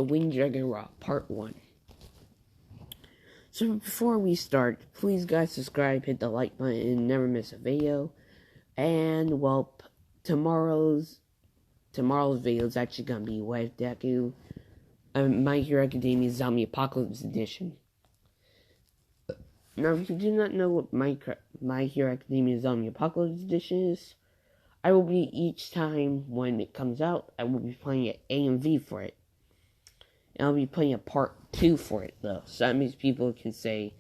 The Winged Dragon Raw, Part 1. So before we start, please guys subscribe, hit the like button, and never miss a video. And well, tomorrow's video is actually gonna be Wave Deku, My Hero Academia Zombie Apocalypse Edition. Now, if you do not know what My Hero Academia Zombie Apocalypse Edition is, I will be each time when it comes out, I will be playing an AMV for it. And I'll be playing a part 2 for it, though. So that means people can say,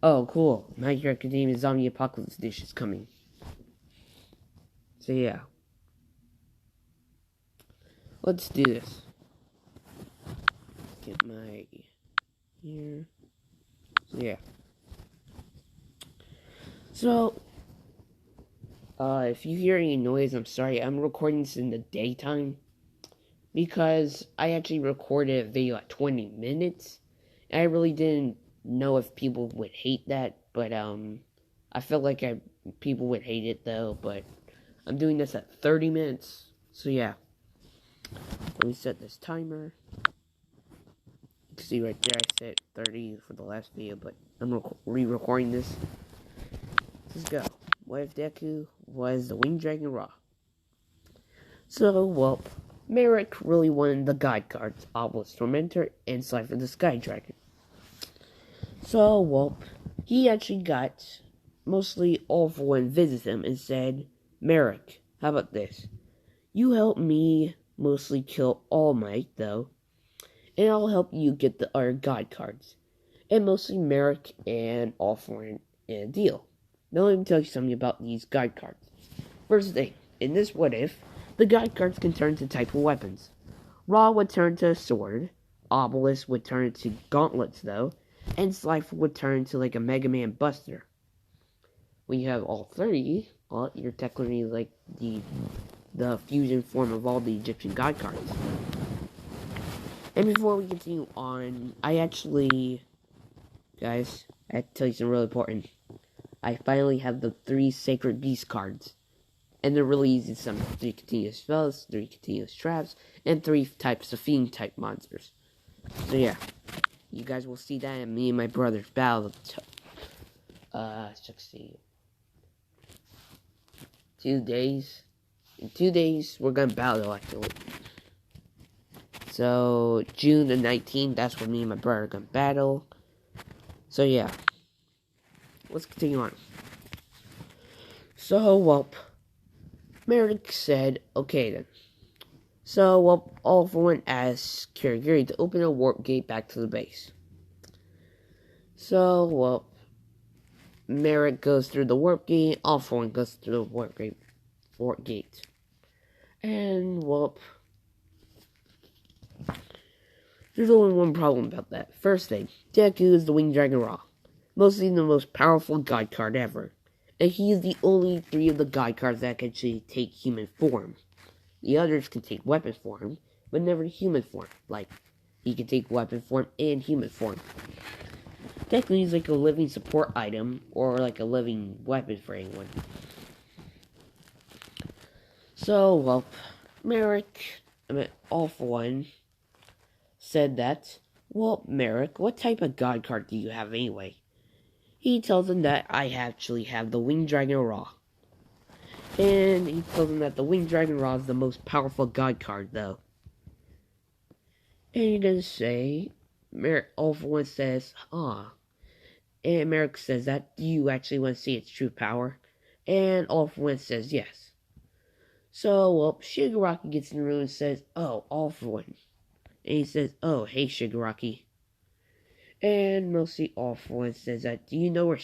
oh, cool, My Hero Academia Zombie Apocalypse Edition is coming. So, yeah. Let's do this. Get my... here. So, yeah. So, if you hear any noise, I'm sorry. I'm recording this in the daytime. Because I actually recorded a video at 20 minutes. And I really didn't know if people would hate that. But, I felt like people would hate it, though. But I'm doing this at 30 minutes. So, yeah. Let me set this timer. You can see right there, I set 30 for the last video. But I'm re-recording this. Let's go. What if Deku was the Winged Dragon Raw? So, well... Marik really wanted the guide cards, Obelisk Tormentor, and Cypher the Sky Dragon. So, well, he actually got mostly All For One visit him and said, Marik, how about this? You help me mostly kill All Might, though, and I'll help you get the other guide cards. And mostly Marik and All For One in a deal. Now let me tell you something about these guide cards. First thing, in this what if, the guide cards can turn to type of weapons. Raw would turn to a sword, Obelisk would turn to gauntlets though, and Slifer would turn to like a Mega Man Buster. When you have all 30, well, you're technically like the fusion form of all the Egyptian guide cards. And before we continue on, guys, I have to tell you something really important. I finally have the 3 Sacred Beast cards. And they're really easy to summon. 3 continuous spells, 3 continuous traps, and 3 types of fiend type monsters. So yeah, you guys will see that in me and my brother's battle. 2 days. In 2 days, we're gonna battle actually. So June the 19th, that's when me and my brother are gonna battle. So yeah, let's continue on. So well. Marik said, okay then. So, well, All For One asked Kirigiri to open a warp gate back to the base. So, well, Marik goes through the warp gate, All For One goes through the warp gate. And, well, there's only one problem about that. First thing, Deku is the Winged Dragon Raw. Mostly the most powerful guide card ever. And he is the only 3 of the guide cards that can actually take human form. The others can take weapon form, but never human form. Like, he can take weapon form and human form. Technically, he's like a living support item, or like a living weapon for anyone. So, well, All For One, said that, well, Marik, what type of guide card do you have anyway? He tells him that I actually have the Winged Dragon Raw. And he tells him that the Winged Dragon Raw is the most powerful guide card, though. And you're gonna say, All For One says, And Marik says that, do you actually want to see its true power? And All For One says yes. So, well, Shigaraki gets in the room and says, oh, All For One. And he says, oh, hey, Shigaraki. And mostly All For One says that, do you know where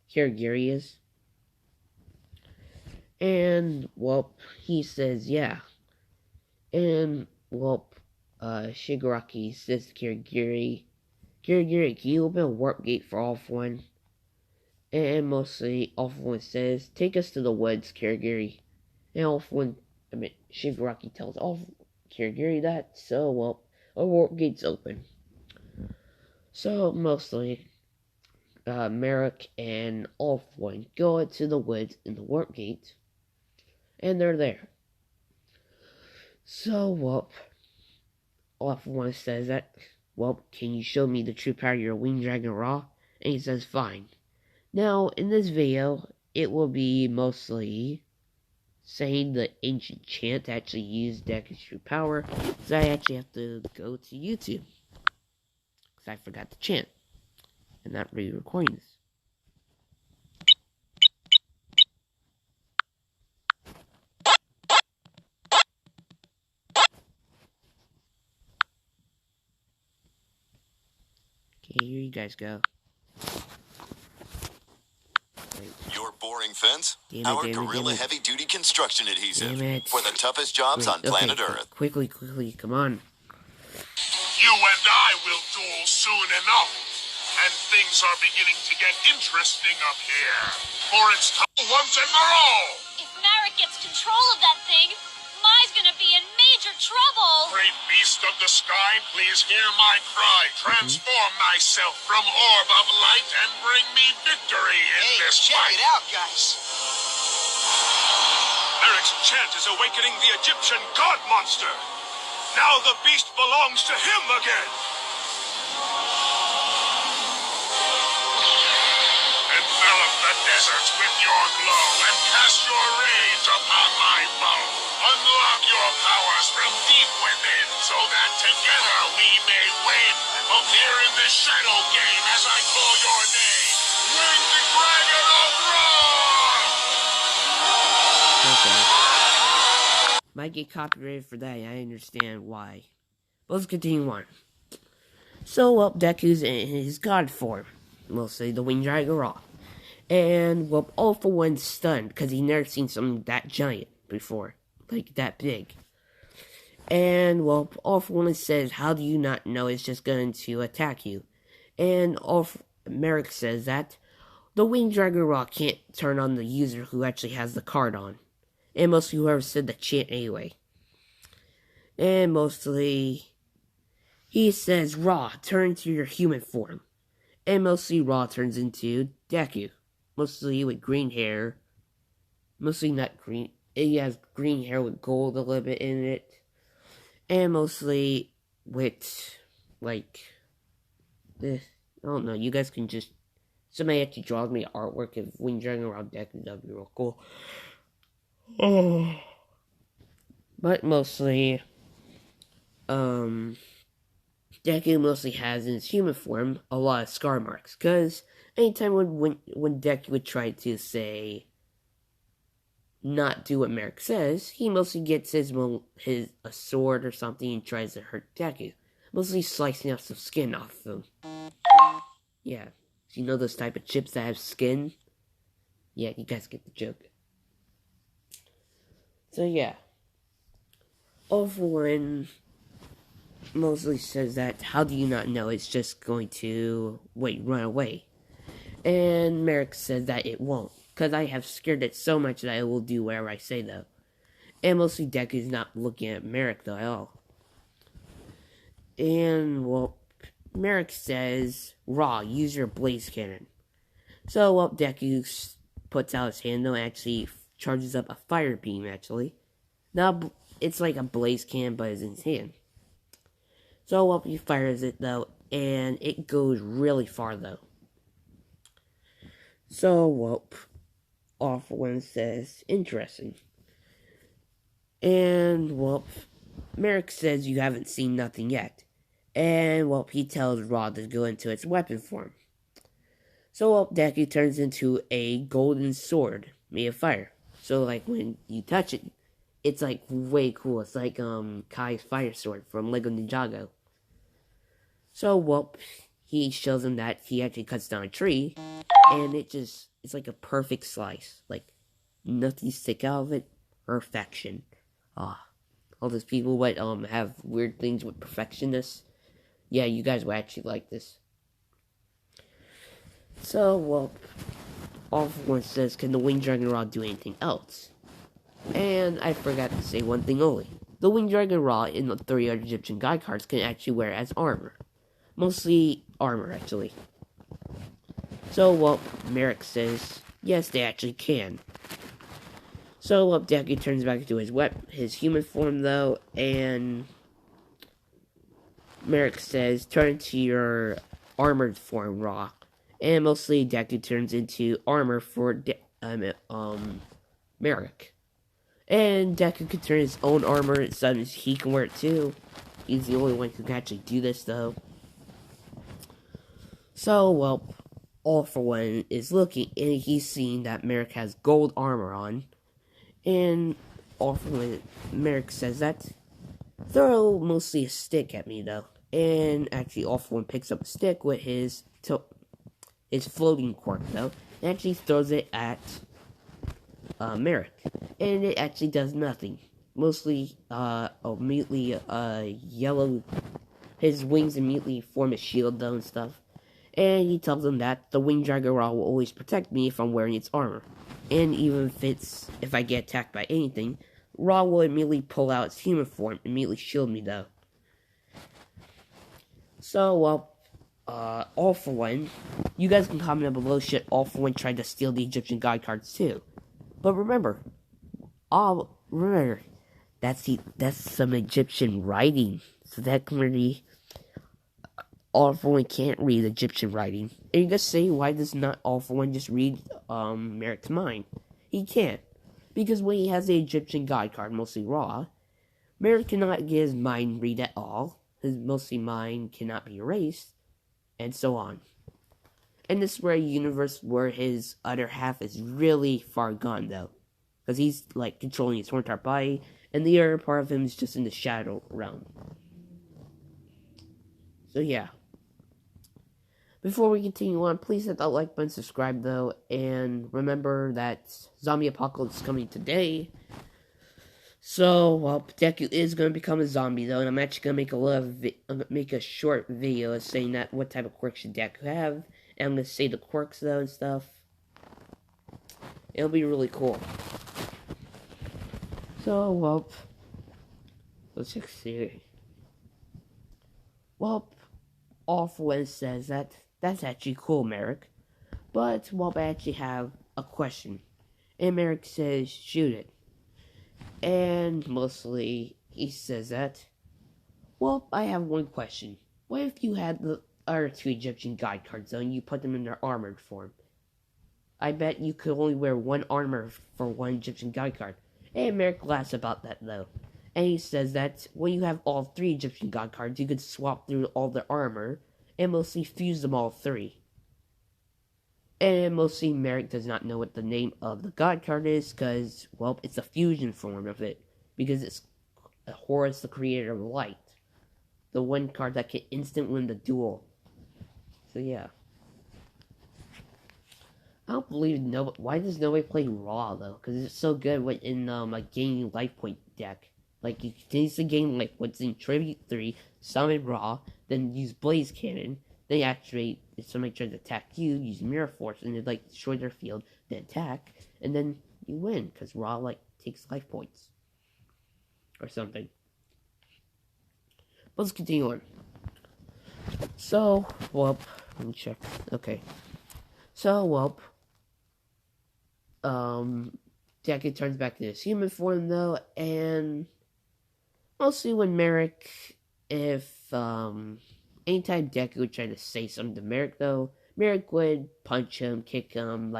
Kirigiri is? And, well, he says, yeah. And, well, Shigaraki says to Kirigiri, can you open a warp gate for All For One? And mostly All For One says, take us to the woods, Kirigiri. And Shigaraki tells Kirigiri that, so, well, a warp gate's open. So, mostly, Marik and All For One go into the woods in the warp gate, and they're there. So, well, all for one says that, well, can you show me the true power of your winged dragon raw? And he says, fine. Now, in this video, it will be mostly saying the ancient chant to actually use Deku's true power, so I actually have to go to YouTube, because I forgot the chant, and not re-recording this. Okay, here you guys go. Your boring fence? Our Gorilla heavy-duty construction adhesive for the toughest jobs on planet Earth. Quickly, come on. You and I will duel soon enough, and things are beginning to get interesting up here. For it's time once and for all. If Marik gets control of that thing, Mai's gonna be in major trouble. Great beast of the sky, please hear my cry. Transform thyself from orb of light and bring me victory in this fight. Check it out, guys. Marik's chant is awakening the Egyptian god monster. Now the beast belongs to him again. Envelop the deserts with your glow and cast your rage upon my foe. Unlock your powers from deep within so that together we may win. Appear in this shadow game as I call your name. Winged Dragon of Ra! Okay. Might get copyrighted for that, I understand why. But let's continue on. So, well, Deku's in his god form. We'll say the Winged Dragon Raw. And, well, all for one stunned, because he never seen something that giant before. Like, that big. And, well, all for one says, how do you not know it's just going to attack you? And Marik says that the Winged Dragon Raw can't turn on the user who actually has the card on. And mostly whoever said the chant anyway. And mostly, he says, Raw, turn to your human form. And mostly Raw turns into Deku. Mostly with green hair. Mostly not green. He has green hair with gold a little bit in it. And mostly with, like, this. I don't know, you guys can just... Somebody actually draws me artwork of Winged Dragon around Deku. That'd be real cool. Oh. But mostly, Deku mostly has in his human form a lot of scar marks. Because anytime when Deku would try to, say, not do what Marik says, he mostly gets a sword or something and tries to hurt Deku. Mostly slicing off some skin off of him. Yeah. So you know those type of chips that have skin? Yeah, you guys get the joke. So yeah. Overland mostly says that, how do you not know it's just going to, run away? And Marik says that it won't, because I have scared it so much that it will do whatever I say, though. And mostly Deku's not looking at Marik, though, at all. And, well, Marik says, Raw, use your blaze cannon. So, well, Deku puts out his hand, though, and actually charges up a fire beam, actually. Now, it's like a blaze cannon, but it's in his hand. So, well, he fires it, though, and it goes really far, though. So, well, off one says, interesting. And, well, Marik says you haven't seen nothing yet. And, well, he tells Ra to go into its weapon form. So, well, Deku turns into a golden sword made of fire. So, like, when you touch it, it's, like, way cool. It's like, Kai's fire sword from Lego Ninjago. So, well, he shows him that he actually cuts down a tree, and it's like a perfect slice. Like, nothing stick out of it. Perfection. All those people what have weird things with perfectionists. Yeah, you guys will actually like this. So, well, all for one says, can the Winged Dragon Raw do anything else? And I forgot to say one thing only. The Winged Dragon Raw in the 3 other Egyptian god cards can actually wear it as armor. Mostly armor, actually. So, well, Marik says, yes, they actually can. So, Deku turns back into his human form, though, and Marik says, turn to your armored form, Raw. And mostly Deku turns into armor for Marik. And Deku can turn his own armor, and sometimes he can wear it too. He's the only one who can actually do this, though. So, All for One is looking, and he's seeing that Marik has gold armor on. And All for One, Marik says that, throw mostly a stick at me, though. And actually, All for One picks up a stick with his floating quirk, though, and actually throws it at Marik. And it actually does nothing. Mostly, immediately, yellow, his wings immediately form a shield, though, and stuff. And he tells them that the Winged Dragon Raw will always protect me if I'm wearing its armor. And even if I get attacked by anything, Raw will immediately pull out its human form, immediately shield me, though. So, All for One, you guys can comment below, should All for One try to steal the Egyptian god cards too. But remember, that's some Egyptian writing, so that can really, All for One can't read Egyptian writing. And you guys say, why does not All for One just read Marik's mind? He can't, because when he has the Egyptian god card, mostly Ra, Marik cannot get his mind read at all. His mostly mind cannot be erased, and so on. And this is where a universe where his other half is really far gone, though. Because he's, like, controlling his whole entire body, and the other part of him is just in the shadow realm. So, yeah. Before we continue on, please hit that like button, subscribe, though, and remember that zombie apocalypse is coming today. So, Deku is going to become a zombie, though, and I'm actually going to make a short video saying that what type of quirks should Deku have, and I'm going to say the quirks, though, and stuff. It'll be really cool. So, let's just see. All for One says that's actually cool, Marik, but, I actually have a question. And Marik says, shoot it. And mostly, he says that, I have one question. What if you had the other two Egyptian god cards, though, and you put them in their armored form? I bet you could only wear one armor for one Egyptian god card. And Marik laughs about that, though. And he says that when you have all three Egyptian god cards, you could swap through all their armor, and mostly fuse them all three. And mostly Marik does not know what the name of the god card is, because, it's a fusion form of it. Because it's Horus, the creator of light. The one card that can instant win the duel. So, yeah. I don't believe why does nobody play Raw, though? Because it's so good in a gaining life point deck. Like, you continuously gain life points in Tribute 3, summon Raw, then use Blaze Cannon, then activate if somebody tries to attack you, use Mirror Force, and then, destroy their field, then attack, and then you win, because Raw, takes life points. Or something. But let's continue on. So, let me check. Okay. So, Deku turns back to his human form, though, and mostly when Marik, anytime Deku would try to say something to Marik, though, Marik would punch him, kick him,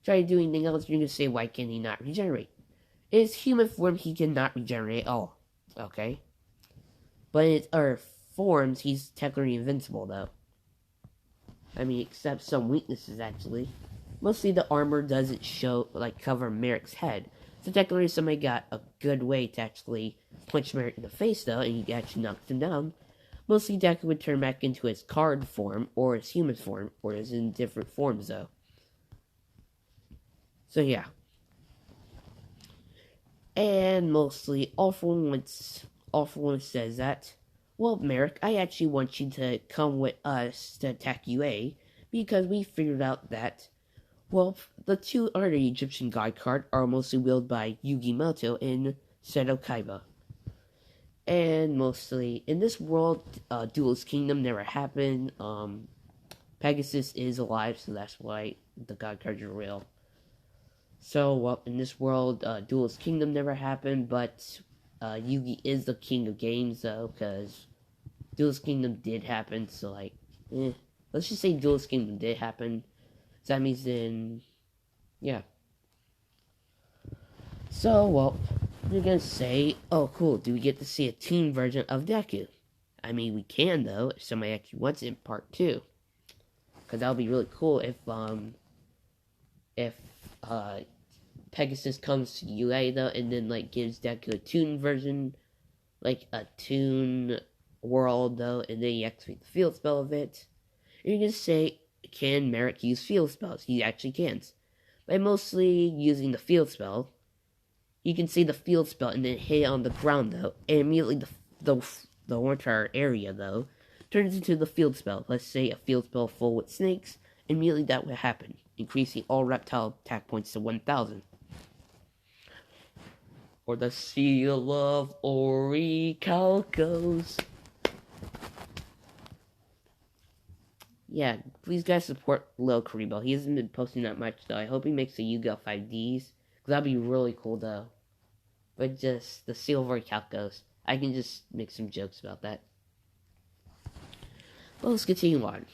try to do anything else. You're gonna say, why can he not regenerate? In his human form, he cannot regenerate at all, okay? But in his other forms, he's technically invincible, though. I mean, except some weaknesses, actually. Mostly the armor doesn't cover Marik's head. So technically somebody got a good way to actually punch Marik in the face, though, and he actually knocked him down. Mostly Deku would turn back into his card form, or his human form, or his in different forms, though. So, yeah. And mostly, All for One says that, Marik, I actually want you to come with us to attack UA, because we figured out that, the two other Egyptian god cards are mostly wielded by Yugimoto and Seto Kaiba. And mostly, in this world, Duelist Kingdom never happened. Pegasus is alive, so that's why the god cards are real. So, well, in this world, Duelist Kingdom never happened, but Yugi is the king of games, though, because Duelist Kingdom did happen, so, like, let's just say Duelist Kingdom did happen. So that means then, yeah. So, well, you're gonna say, oh, cool, do we get to see a teen version of Deku? I mean, we can, though, if somebody actually wants it in part 2. Because that would be really cool if Pegasus comes to UA, though, and then, like, gives Deku a toon version, like, a toon world, though, and then he activates the field spell of it. And you're gonna say, can Marik use field spells? He actually can. By mostly using the field spell, you can see the field spell and then hit it on the ground, though, and immediately the entire area, though, turns into the field spell. Let's say a field spell full with snakes, immediately that will happen, increasing all reptile attack points to 1,000. Or the seal of Orichalcos. Yeah, please guys support Lil Karibo. He hasn't been posting that much, though. I hope he makes the Yu-Gi-Oh! 5Ds, because that'd be really cool, though. But just the seal of Orichalcos. I can just make some jokes about that. But let's continue on.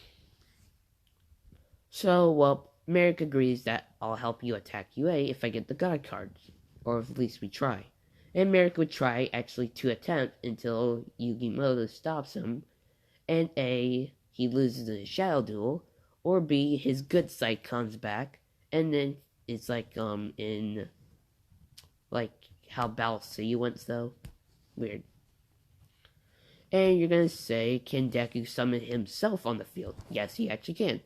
So, well, Marik agrees that I'll help you attack UA if I get the God cards. Or at least we try. And Marik would try, actually, to attempt until Yugimoto stops him. And A, he loses in a shadow duel. Or B, his good side comes back. And then it's like, in, like, how Battle City went, though. Weird. And you're gonna say, can Deku summon himself on the field? Yes, he actually can.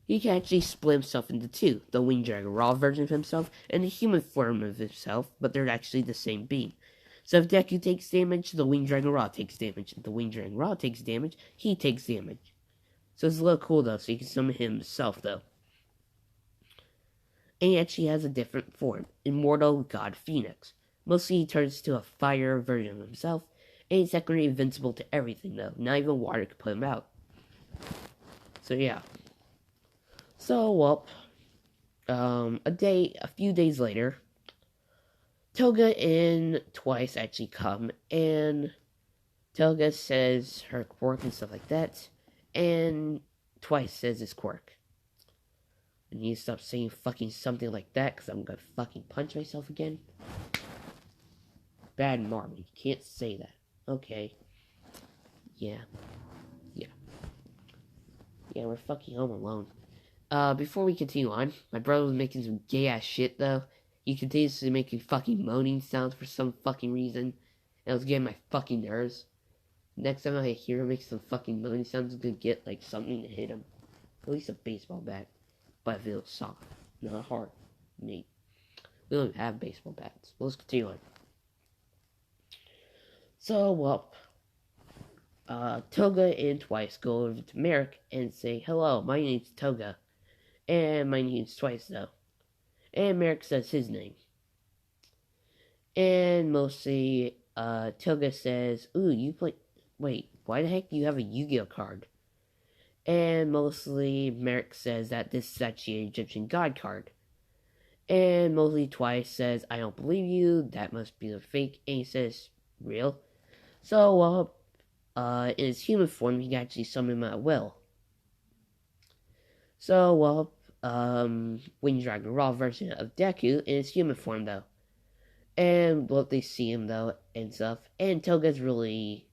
He can actually split himself into two, the Winged Dragon Raw version of himself and the human form of himself, but they're actually the same being. So if Deku takes damage, the Winged Dragon Raw takes damage. If the Winged Dragon Raw takes damage, he takes damage. So it's a little cool, though, so he can summon himself, though. And he actually has a different form, Immortal God Phoenix. Mostly he turns to a fire version of himself, and he's technically invincible to everything, though. Not even water can put him out. So, yeah. So, well, a few days later, Toga and Twice actually come, and Toga says her quirk and stuff like that, and Twice says his quirk. I need to stop saying fucking something like that, because I'm gonna fucking punch myself again. Bad Marvin, you can't say that. Okay. Yeah, we're fucking home alone. Before we continue on, my brother was making some gay-ass shit, though. He continues to make fucking moaning sounds for some fucking reason. And it was getting my fucking nerves. Next time I hear him make some fucking moaning sounds, I'm gonna get, like, something to hit him. At least a baseball bat. But if it was soft, not hard. Neat. We don't have baseball bats. Well, let's continue on. So, well, Toga and Twice go over to Marik and say, hello, my name's Toga. And my name's Twice, though. And Marik says his name. And mostly, Toga says, ooh, you play... Wait, why the heck do you have a Yu-Gi-Oh card? And mostly, Marik says that this is actually an Egyptian god card. And mostly Twice says, I don't believe you, that must be a fake. And he says, real? So, in his human form, he can actually summon him at will. So, Winged Dragon Raw version of Deku in his human form, though. And, they see him, though, and stuff. And Toga's really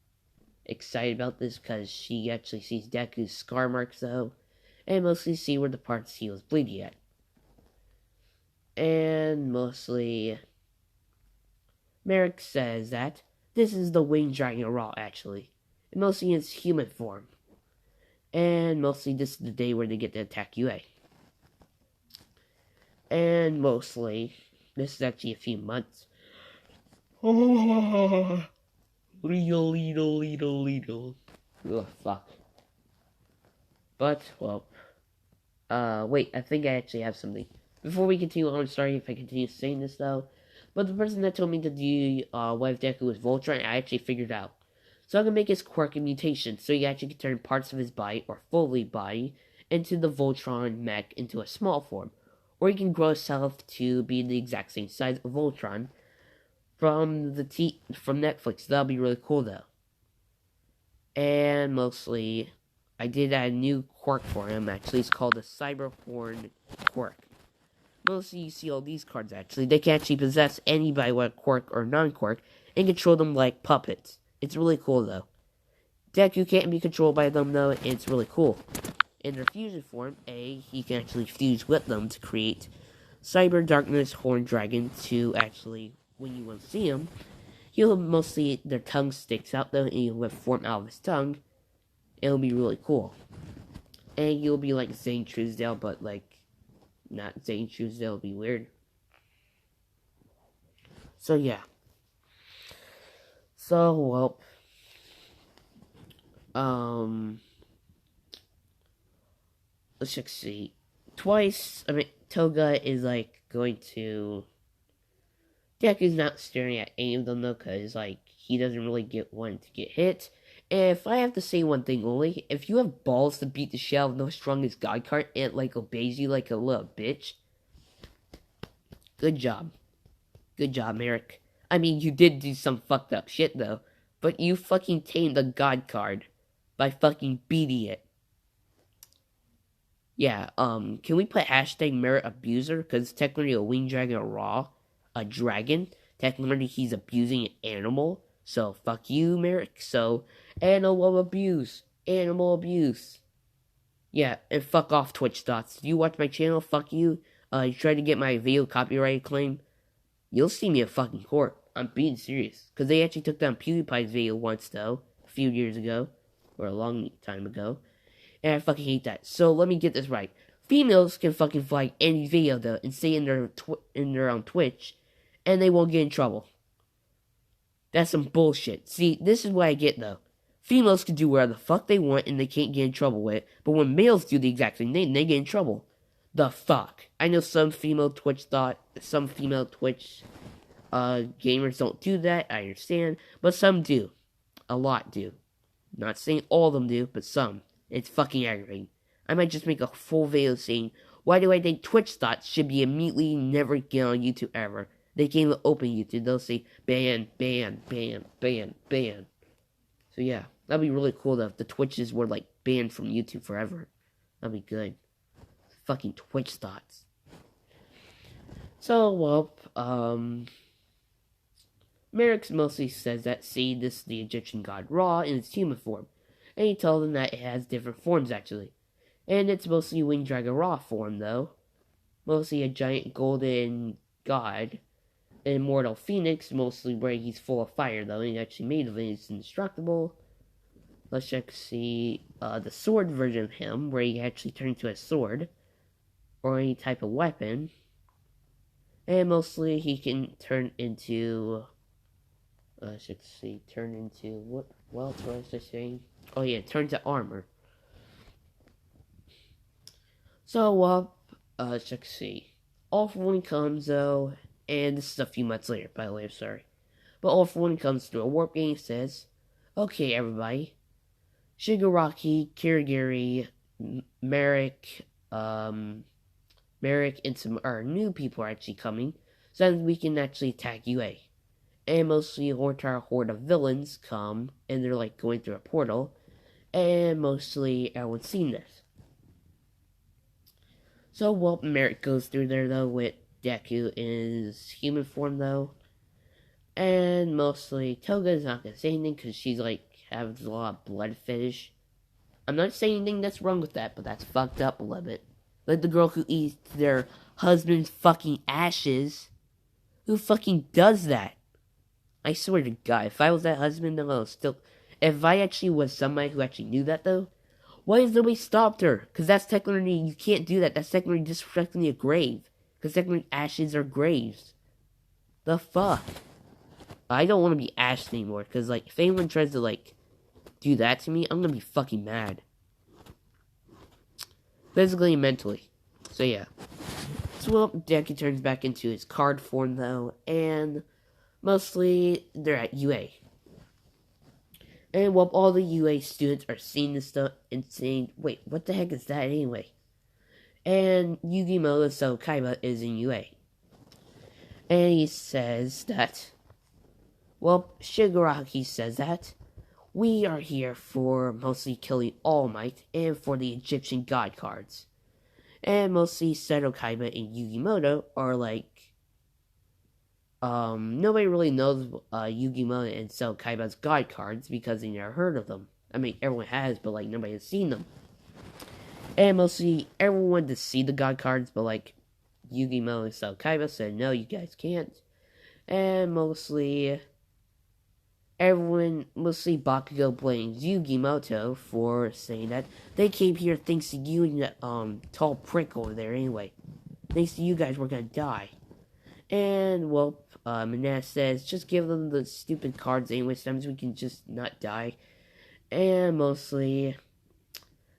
excited about this, because she actually sees Deku's scar marks, though. And mostly see where the parts he was bleeding at. And, mostly, Marik says that this is the Winged Dragon Raw, actually. And mostly in its human form. And mostly this is the day where they get to attack UA. And mostly, this is actually a few months. Little. Oh, fuck. But, wait, I think I actually have something. Before we continue on, sorry if I continue saying this, though. But the person that told me to do, what if Deku was Voltron, I actually figured out. So I'm gonna make his quirk a mutation, so he actually can turn parts of his body, or fully body, into the Voltron mech into a small form. or he can grow himself to be the exact same size of Ultron from from Netflix. That'll be really cool though. And mostly, I did add a new quirk for him. Actually, it's called the Cyberhorn quirk. Mostly, you see all these cards. Actually, they can actually possess anybody with a quirk or non-quirk and control them like puppets. It's really cool though. Deku can't be controlled by them though. It's really cool. In their fusion form, he can actually fuse with them to create Cyber Darkness Horn Dragon to actually, when you want to see him, he'll mostly, their tongue sticks out though, and he'll form out of his tongue. It'll be really cool. And you'll be like Zane Truesdale, but like, not Zane Truesdale, it'll be weird. So yeah. So, well, let's just see. Toga is like going to. Deku's not staring at any of them though, because like he doesn't really want to get hit. And if I have to say one thing only, if you have balls to beat the shell of no strongest god card and it like obeys you like a little bitch, good job. Good job, Marik. I mean, you did do some fucked up shit though, but you fucking tamed the god card by fucking beating it. Yeah, can we put hashtag Merit Abuser? Because technically a winged dragon raw, a dragon, technically he's abusing an animal. So, fuck you, Marik. So, animal abuse. Animal abuse. Yeah, and fuck off, Twitch Dots. You watch my channel, fuck you. You try to get my video copyright claim. You'll see me in fucking court. I'm being serious. Because they actually took down PewDiePie's video once, though. A few years ago. Or a long time ago. And I fucking hate that. So, let me get this right. Females can fucking flag any video, though, and say in their own Twitch. And they won't get in trouble. That's some bullshit. See, this is what I get, though. Females can do whatever the fuck they want and they can't get in trouble with it. But when males do the exact same thing, they get in trouble. The fuck? I know some female Twitch gamers don't do that. I understand. But some do. A lot do. Not saying all of them do, but some. It's fucking aggravating. I might just make a full video saying, why do I think Twitch thoughts should be immediately never get on YouTube ever? They can't even open YouTube. They'll say, ban, ban, ban, ban, ban. So yeah, that'd be really cool though if the Twitches were like banned from YouTube forever. That'd be good. Fucking Twitch thoughts. So, well, Marik mostly says that, see, this is the Egyptian god Ra in its human form. And he tells them that it has different forms actually. And it's mostly Winged Dragon Ra form though. Mostly a giant golden god. An immortal phoenix, mostly where he's full of fire though. He's actually made of it. He's indestructible. Let's check see the sword version of him, where he actually turns into a sword. Or any type of weapon. And mostly he can turn into... turn into... What else was I saying? Oh yeah, turn to armor. So, let's see. All for One comes, though, and this is a few months later, by the way, I'm sorry. But All for One comes through a warp game and says, okay, everybody. Shigaraki, Kirigiri, Marik, and some our new people are actually coming, so that we can actually attack UA. And mostly a entire horde of villains come, and they're like going through a portal, and mostly everyone's seen this. So, well, Marik goes through there, though, with Deku in his human form, though. And mostly, Toga is not going to say anything, because she's, like, has a lot of blood fetish. I'm not saying anything that's wrong with that, but that's fucked up a little bit. Like the girl who eats their husband's fucking ashes. Who fucking does that? I swear to God, if I was that husband, though, if I actually was somebody who actually knew that, though, why has nobody stopped her? Because that's technically, you can't do that. That's technically disrespecting a grave. Because technically, ashes are graves. The fuck? I don't want to be ashed anymore. Because, like, if anyone tries to, like, do that to me, I'm going to be fucking mad. Physically and mentally. So, yeah. So, well, Deku turns back into his card form, though. And mostly, they're at UA. And while all the UA students are seeing this stuff and saying, wait, what the heck is that anyway? and Yugimoto so Kaiba is in UA. And he says that, well, Shigaraki says that, we are here for mostly killing All Might and for the Egyptian god cards. And mostly Seto Kaiba and Yugimoto are like, nobody really knows Yugimoto and Seto Kaiba's god cards because they never heard of them. I mean, everyone has, but like nobody has seen them. And mostly everyone wanted to see the god cards, but like Yugimoto and Seto Kaiba said, no, you guys can't. And mostly Bakugo blames Yugimoto for saying that they came here thanks to you and that tall prick over there anyway. Thanks to you guys, we're gonna die. And well, Manas says, just give them the stupid cards anyway, sometimes we can just not die. And mostly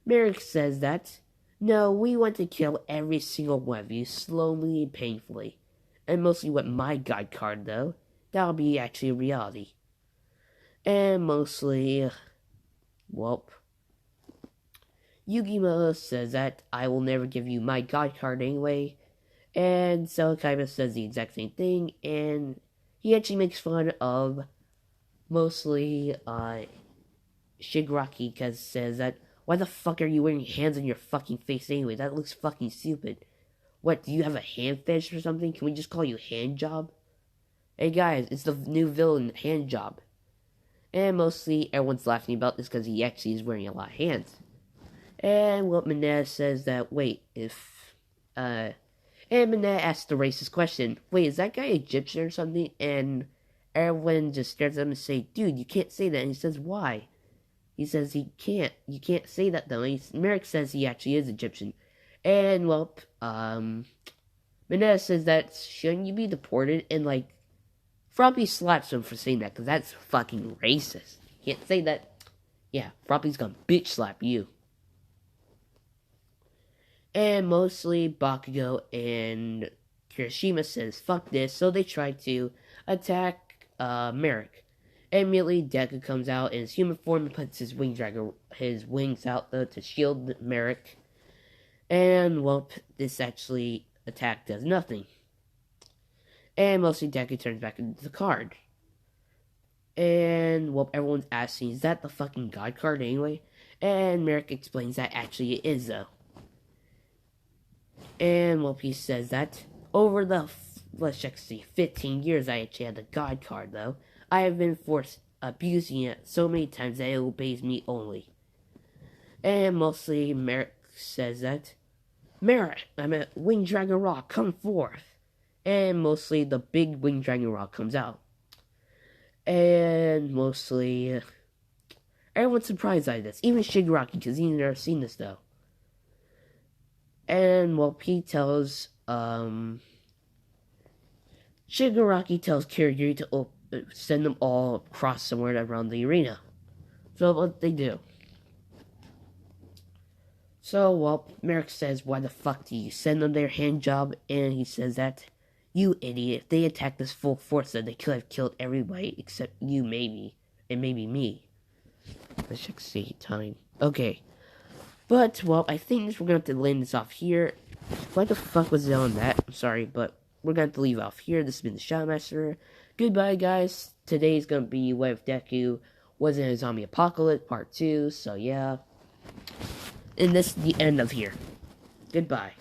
Marik says that, no, we want to kill every single one of you slowly and painfully. And mostly with my god card though, that'll be actually a reality. And mostly, well, Yugimoto says that I will never give you my god card anyway. And Seto Kaiba says the exact same thing, and he actually makes fun of mostly Shigaraki because says that, why the fuck are you wearing hands on your fucking face anyway? That looks fucking stupid. What, do you have a hand fetish or something? Can we just call you Handjob? Hey guys, it's the new villain, Handjob. And mostly everyone's laughing about this because he actually is wearing a lot of hands. And well, Manet says that, wait, and Manet asks the racist question, wait, is that guy Egyptian or something? And everyone just stares at him and say, dude, you can't say that. And he says, why? He says you can't say that though. Marik says he actually is Egyptian. And well, Manet says that, shouldn't you be deported? And like, Froppy slaps him for saying that, because that's fucking racist. You can't say that. Yeah, Froppy's gonna bitch slap you. And mostly Bakugo and Kirishima says, fuck this, so they try to attack Marik. And immediately Deku comes out in his human form and puts his wings out though to shield Marik. And well, this actually attack does nothing. And mostly Deku turns back into the card. And well, everyone's asking, is that the fucking god card anyway? And Marik explains that actually it is though. And well, he says that over the, let's check to see, 15 years I actually had the god card though. I have been forced abusing it so many times that it obeys me only. And mostly Marik says that, Marik, I'm at Wing Dragon Rock, come forth. And mostly the big Wing Dragon Rock comes out. And mostly everyone's surprised by this. Even Shigaraki, because he's never seen this though. And well, Pete tells Shigaraki tells Kiryu to send them all across somewhere around the arena. So what they do. So well, Marik says, why the fuck do you send them their hand job? And he says that, you idiot, if they attacked us full force, then they could have killed everybody except you, maybe. And maybe me. Let's check see time. Okay. But, well, I think we're going to have to land this off here. Why the fuck was it on that? I'm sorry, but we're going to have to leave off here. This has been the Shotmaster. Goodbye, guys. Today's going to be what if Deku was in a zombie apocalypse, part 2. So, yeah. And this is the end of here. Goodbye.